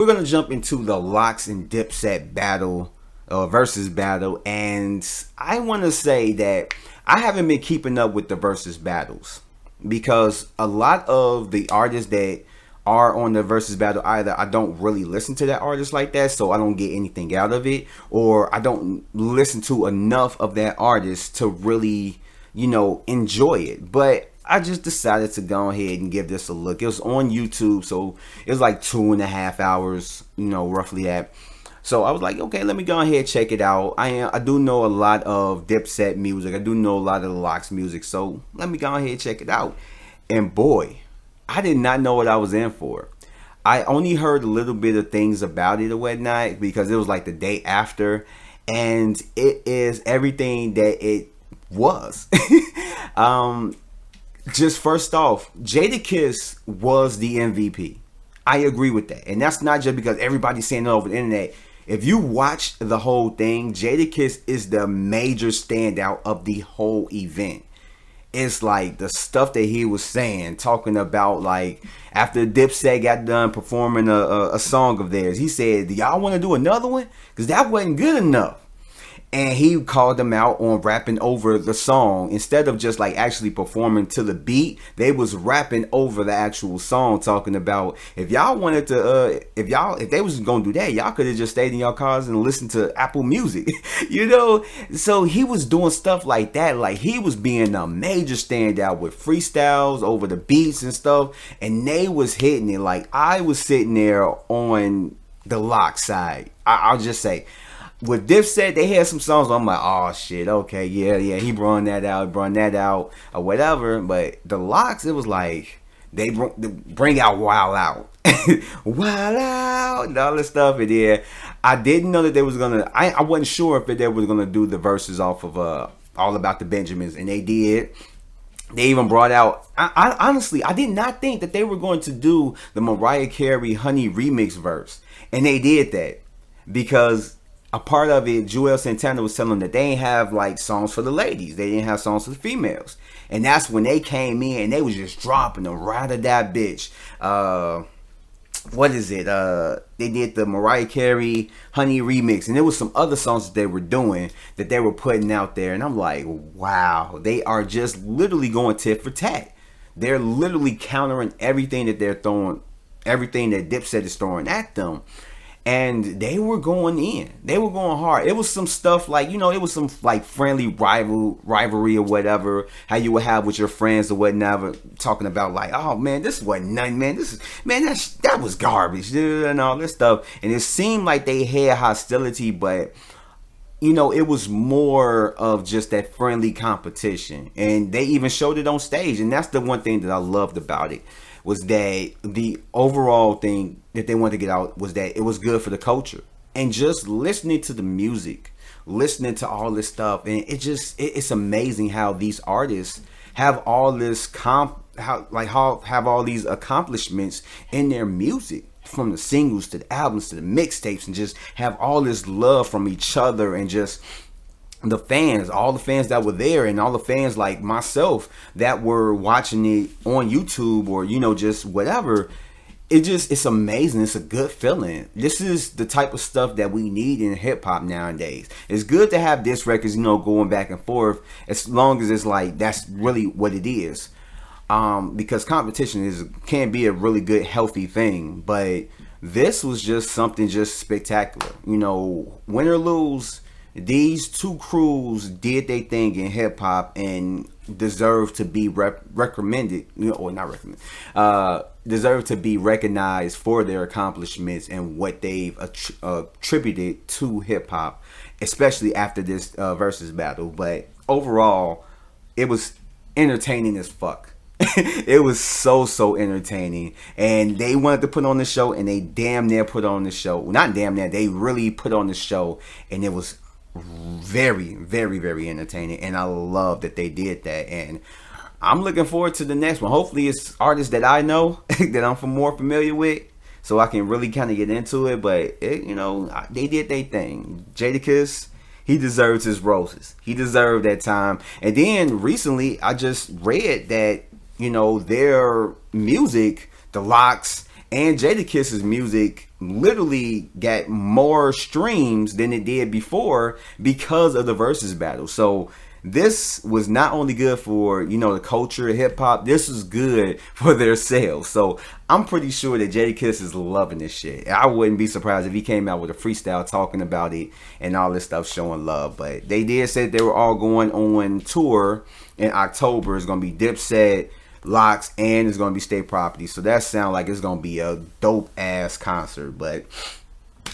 We're gonna jump into the Lox and Dipset battle, versus battle, and I want to say that I haven't been keeping up with the versus battles because a lot of the artists that are on the versus battle, either I don't really listen to that artist like that, so I don't get anything out of it, or I don't listen to enough of that artist to really, enjoy it. But I just decided to go ahead and give this a look. It was on YouTube, so it was like 2.5 hours, roughly that. So I was like, okay, let me go ahead and check it out. I do know a lot of Dipset music. I do know a lot of the Lox music. So let me go ahead and check it out. And boy, I did not know what I was in for. I only heard a little bit of things about it or whatnot because it was like the day after. And it is everything that it was. Just first off, Jadakiss was the MVP. I agree with that. And that's not just because everybody's saying it over the internet. If you watch the whole thing, Jadakiss is the major standout of the whole event. It's like the stuff that he was saying, talking about like after Dipset got done performing a song of theirs, he said, do y'all want to do another one? Because that wasn't good enough. And he called them out on rapping over the song. Instead of just like actually performing to the beat, they was rapping over the actual song, talking about if y'all wanted to, if they was gonna do that, y'all could have just stayed in your cars and listened to Apple Music, So he was doing stuff like that. Like he was being a major standout with freestyles over the beats and stuff. And they was hitting it. Like I was sitting there on the Lox side. I'll just say, with Dipset, they had some songs where I'm like, oh shit, okay, yeah, he brought that out, or whatever. But the Lox, it was like they bring out Wild Out, Wild Out, and all this stuff. And yeah, I didn't know that they was gonna. I wasn't sure if they was gonna do the verses off of All About the Benjamins, and they did. They even brought out. I honestly, I did not think that they were going to do the Mariah Carey Honey remix verse, and they did that because a part of it, Joel Santana was telling them that they ain't have like songs for the ladies. They didn't have songs for the females. And that's when they came in and they was just dropping them right of that bitch. What is it? They did the Mariah Carey Honey remix. And there was some other songs that they were doing that they were putting out there. And I'm like, wow, they are just literally going tit for tat. They're literally countering everything that they're throwing, everything that Dipset is throwing at them. And they were going in. They were going hard. It was some stuff like, it was some like friendly rivalry or whatever, how you would have with your friends or whatnot, talking about like, oh man, this wasn't nothing, man. That was garbage, dude, and all this stuff. And it seemed like they had hostility, but it was more of just that friendly competition. And they even showed it on stage. And that's the one thing that I loved about it, was that the overall thing that they wanted to get out was that it was good for the culture. And just listening to the music, listening to all this stuff, and it's amazing how these artists have all this have all these accomplishments in their music, from the singles to the albums to the mixtapes, and just have all this love from each other, and just the fans, all the fans that were there, and all the fans like myself that were watching it on YouTube or just whatever. It's amazing. It's a good feeling. This is the type of stuff that we need in hip hop nowadays. It's good to have diss records, going back and forth, as long as it's like that's really what it is. Because competition can be a really good, healthy thing. But this was just something just spectacular. Win or lose, these two crews did their thing in hip hop and deserve to be recommended, or not recommended, deserve to be recognized for their accomplishments and what they've attributed to hip hop, especially after this versus battle. But overall, it was entertaining as fuck. It was so entertaining, and they wanted to put on the show, and they damn near put on the show. Not damn near, they really put on the show, and it was very entertaining. And I love that they did that, and I'm looking forward to the next one. Hopefully it's artists that I know that I'm more familiar with, so I can really kind of get into it. But they did their thing. Jadakiss, he deserves his roses. He deserved that time. And then recently I just read that their music, the Lox And Jadakiss's music literally got more streams than it did before because of the Versez battle. So this was not only good for, you know, the culture of hip hop, this was good for their sales. So I'm pretty sure that Jadakiss is loving this shit. I wouldn't be surprised if he came out with a freestyle talking about it and all this stuff, showing love. But they did say they were all going on tour in October. It's gonna be Dipset, Lox, and it's gonna be State Property. So that sounds like it's gonna be a dope ass concert. But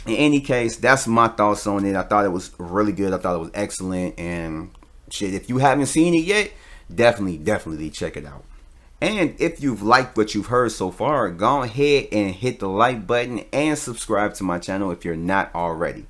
in any case, that's my thoughts on it. I thought it was really good. I thought it was excellent. And shit, if you haven't seen it yet, definitely check it out. And if you've liked what you've heard so far, go ahead and hit the like button and subscribe to my channel if you're not already.